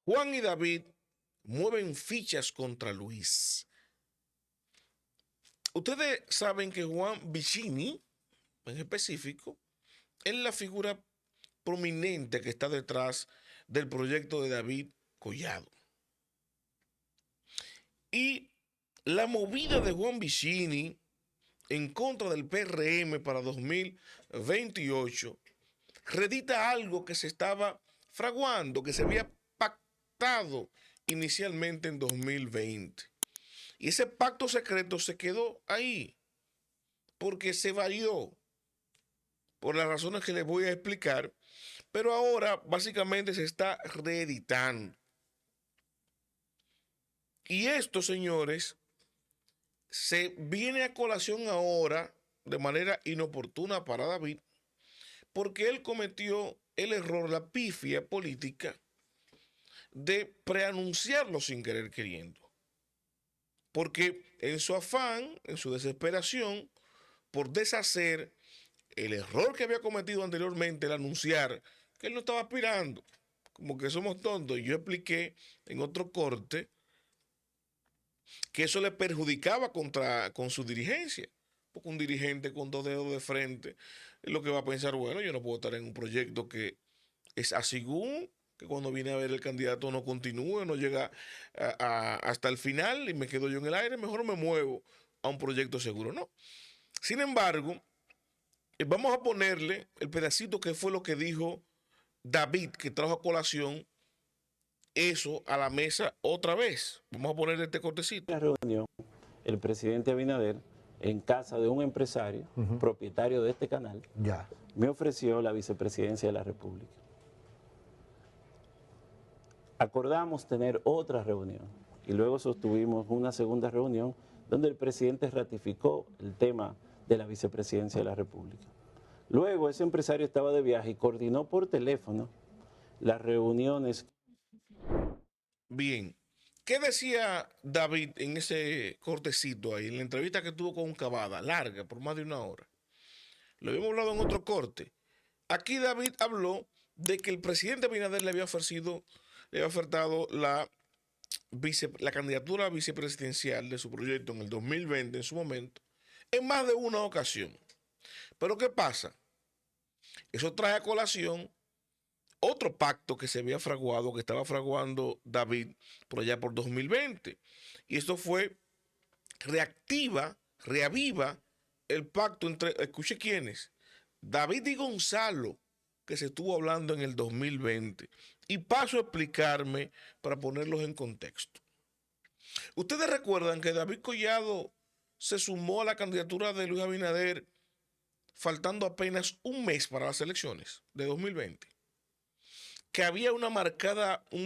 Juan y David mueven fichas contra Luis. Ustedes saben que Juan Vicini, en específico, es la figura prominente que está detrás del proyecto de David Collado. Y la movida de Juan Vicini en contra del PRM para 2028 redita algo que se estaba fraguando, que se había pactado inicialmente en 2020. Y ese pacto secreto se quedó ahí, porque se varió, por las razones que les voy a explicar, pero ahora básicamente se está reeditando. Y esto, señores, se viene a colación ahora de manera inoportuna para David, porque él cometió el error, la pifia política de preanunciarlo sin querer queriendo. Porque en su afán, en su desesperación, por deshacer el error que había cometido anteriormente, el anunciar que él no estaba aspirando, como que somos tontos. Y yo expliqué en otro corte que eso le perjudicaba con su dirigencia. Porque un dirigente con dos dedos de frente es lo que va a pensar, bueno, yo no puedo estar en un proyecto que es así, que cuando viene a ver el candidato no continúe, no llega hasta el final y me quedo yo en el aire, mejor me muevo a un proyecto seguro. No. Sin embargo, vamos a ponerle el pedacito que fue lo que dijo David, que trajo a colación eso a la mesa otra vez. Vamos a ponerle este cortecito. En la reunión, el presidente Abinader, en casa de un empresario, propietario de este canal, me ofreció la vicepresidencia de la República. Acordamos tener otra reunión y luego sostuvimos una segunda reunión donde el presidente ratificó el tema de la vicepresidencia de la República. Luego ese empresario estaba de viaje y coordinó por teléfono las reuniones. Bien, ¿qué decía David en ese cortecito ahí, en la entrevista que tuvo con Cavada, larga, por más de una hora? Lo habíamos hablado en otro corte. Aquí David habló de que el presidente Abinader le había ofertado la candidatura vicepresidencial de su proyecto en el 2020, en su momento, en más de una ocasión. Pero ¿qué pasa? Eso trae a colación otro pacto que se había fraguado, que estaba fraguando David por allá por 2020. Y esto reaviva el pacto entre, escuche quiénes, David y Gonzalo, que se estuvo hablando en el 2020. Y paso a explicarme para ponerlos en contexto. Ustedes recuerdan que David Collado se sumó a la candidatura de Luis Abinader faltando apenas un mes para las elecciones de 2020. Que había un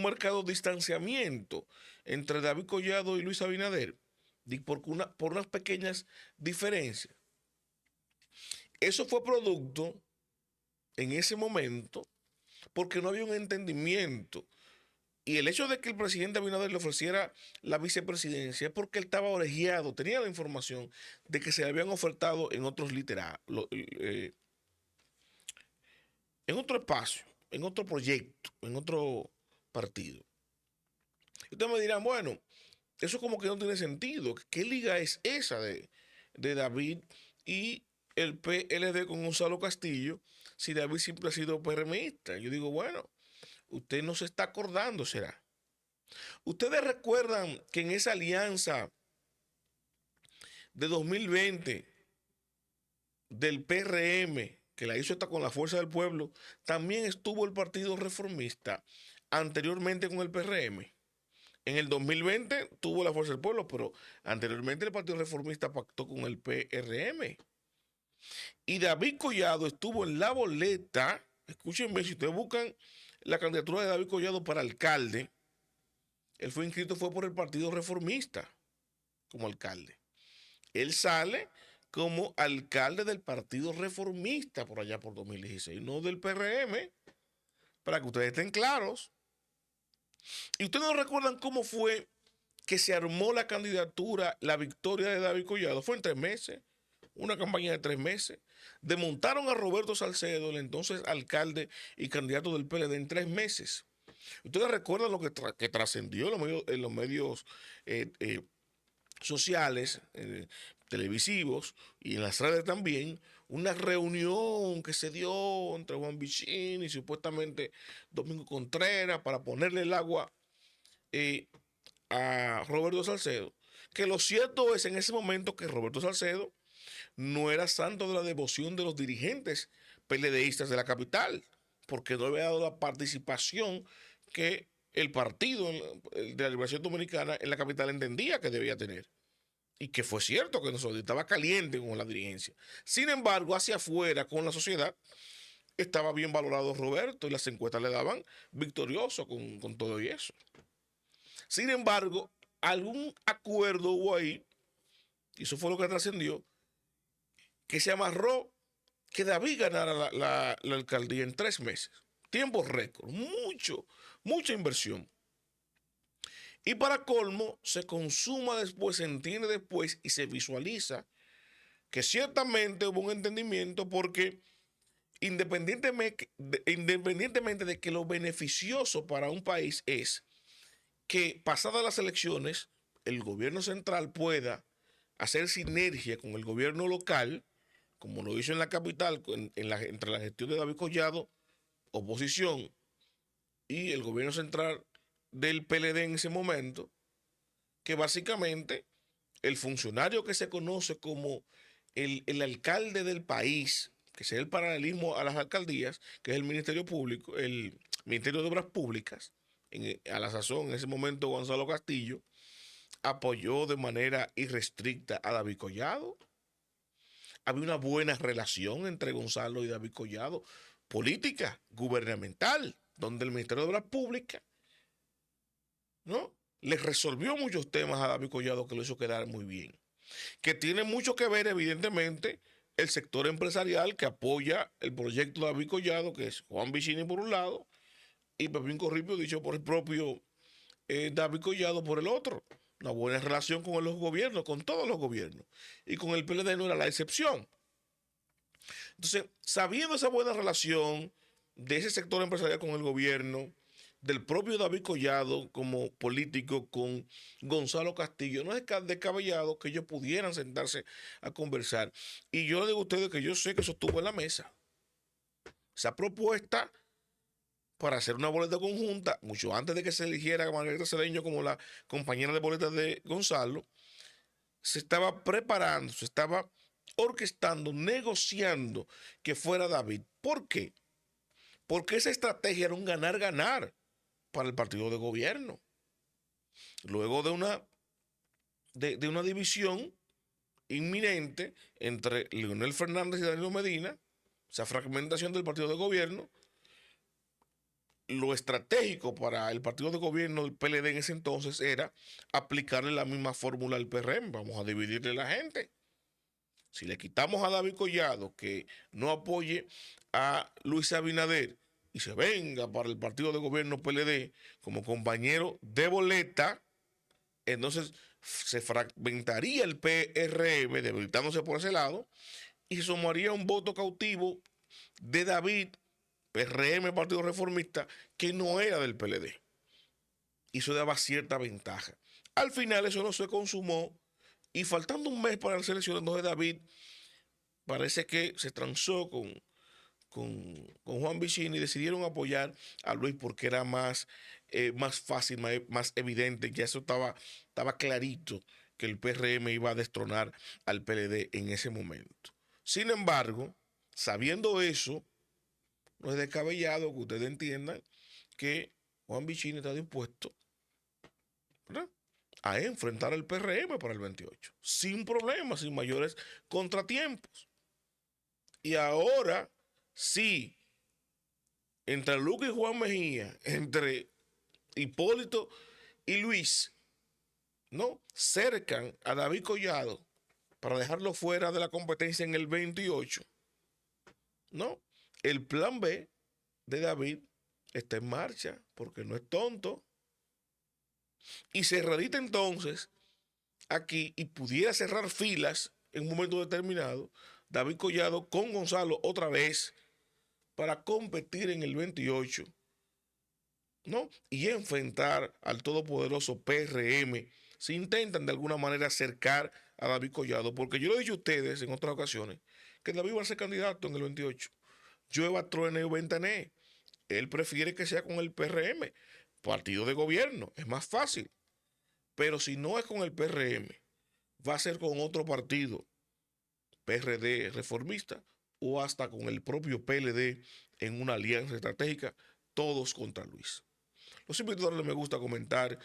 marcado distanciamiento entre David Collado y Luis Abinader por unas pequeñas diferencias. Eso fue producto en ese momento porque no había un entendimiento. Y el hecho de que el presidente Abinader le ofreciera la vicepresidencia es porque él estaba orejeado, tenía la información de que se le habían ofertado en otros en otro espacio, en otro proyecto, en otro partido. Y ustedes me dirán, bueno, eso como que no tiene sentido. ¿Qué liga es esa de David y el PLD con Gonzalo Castillo si David siempre ha sido PRMista? Yo digo, bueno, usted no se está acordando, será. Ustedes recuerdan que en esa alianza de 2020 del PRM, que la hizo hasta con la Fuerza del Pueblo, también estuvo el Partido Reformista anteriormente con el PRM. En el 2020 tuvo la Fuerza del Pueblo, pero anteriormente el Partido Reformista pactó con el PRM. Y David Collado estuvo en la boleta. Escúchenme, si ustedes buscan la candidatura de David Collado para alcalde, él fue inscrito por el Partido Reformista como alcalde. Él sale como alcalde del Partido Reformista por allá por 2016, no del PRM, para que ustedes estén claros. Y ustedes no recuerdan cómo fue que se armó la candidatura, la victoria de David Collado. Fue en 3 meses, una campaña de 3 meses. Desmontaron a Roberto Salcedo, el entonces alcalde y candidato del PLD, en 3 meses. Ustedes recuerdan lo que trascendió en los medios eh, eh, sociales, televisivos y en las redes también, una reunión que se dio entre Juan Vicini y supuestamente Domingo Contreras para ponerle el agua eh, a Roberto Salcedo. Que lo cierto es en ese momento que Roberto Salcedo no era santo de la devoción de los dirigentes PLDistas de la capital, porque no había dado la participación que el partido de la Liberación Dominicana en la capital entendía que debía tener. Y que fue cierto que nosotros estaba caliente con la dirigencia. Sin embargo, hacia afuera, con la sociedad, estaba bien valorado Roberto y las encuestas le daban victorioso con todo y eso. Sin embargo, algún acuerdo hubo ahí, y eso fue lo que trascendió, que se amarró que David ganara la alcaldía en 3 meses. Tiempo récord, mucha inversión. Y para colmo, se consuma después, se entiende después y se visualiza que ciertamente hubo un entendimiento porque independientemente de que lo beneficioso para un país es que pasadas las elecciones el gobierno central pueda hacer sinergia con el gobierno local, como lo hizo en la capital, entre la gestión de David Collado, oposición, y el gobierno central del PLD en ese momento, que básicamente el funcionario que se conoce como el alcalde del país, que sea el paralelismo a las alcaldías, que es el Ministerio Público, el Ministerio de Obras Públicas, a la sazón, en ese momento Gonzalo Castillo, apoyó de manera irrestricta a David Collado. Había una buena relación entre Gonzalo y David Collado, política, gubernamental, donde el Ministerio de Obras Públicas, ¿no?, le resolvió muchos temas a David Collado que lo hizo quedar muy bien. Que tiene mucho que ver, evidentemente, el sector empresarial que apoya el proyecto de David Collado, que es Juan Vicini por un lado, y Pepín Corripio, dicho por el propio David Collado, por el otro. Una buena relación con los gobiernos, con todos los gobiernos. Y con el PLD no era la excepción. Entonces, sabiendo esa buena relación de ese sector empresarial con el gobierno, del propio David Collado como político con Gonzalo Castillo, no es descabellado que ellos pudieran sentarse a conversar. Y yo le digo a ustedes que yo sé que eso estuvo en la mesa. Esa propuesta para hacer una boleta conjunta, mucho antes de que se eligiera a Margarita Cedeño como la compañera de boleta de Gonzalo, se estaba preparando, se estaba orquestando, negociando que fuera David. ¿Por qué? Porque esa estrategia era un ganar-ganar para el partido de gobierno. Luego de una división inminente entre Leonel Fernández y Danilo Medina, esa fragmentación del partido de gobierno, lo estratégico para el partido de gobierno del PLD en ese entonces era aplicarle la misma fórmula al PRM. Vamos a dividirle la gente. Si le quitamos a David Collado que no apoye a Luis Abinader y se venga para el partido de gobierno PLD como compañero de boleta, entonces se fragmentaría el PRM, debilitándose por ese lado, y se sumaría un voto cautivo de David, PRM, Partido Reformista, que no era del PLD. Y eso daba cierta ventaja. Al final eso no se consumó y faltando un mes para las elecciones, entonces David parece que se transó con Juan Vicini y decidieron apoyar a Luis porque era más fácil, más evidente. Ya eso estaba clarito que el PRM iba a destronar al PLD en ese momento. Sin embargo, sabiendo eso, no es descabellado que ustedes entiendan que Juan Vicini está dispuesto, ¿verdad?, a enfrentar al PRM para el 28, sin problemas, sin mayores contratiempos. Y ahora, sí, entre Lucas y Juan Mejía, entre Hipólito y Luis, ¿no?, cercan a David Collado para dejarlo fuera de la competencia en el 28, ¿no? El plan B de David está en marcha porque no es tonto. Y se radita entonces aquí y pudiera cerrar filas en un momento determinado David Collado con Gonzalo otra vez para competir en el 28 ¿no? Y enfrentar al todopoderoso PRM si intentan de alguna manera acercar a David Collado, porque yo lo he dicho a ustedes en otras ocasiones, que David va a ser candidato en el 28. Llueva, truene o ventané. Él prefiere que sea con el PRM, partido de gobierno, es más fácil. Pero si no es con el PRM, va a ser con otro partido, PRD reformista, o hasta con el propio PLD en una alianza estratégica, todos contra Luis. Los invito a darle me gusta, a comentar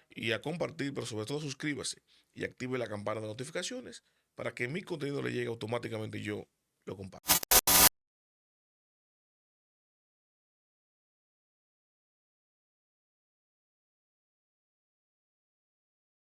y a compartir, pero sobre todo suscríbase y active la campana de notificaciones para que mi contenido le llegue automáticamente y yo lo comparto.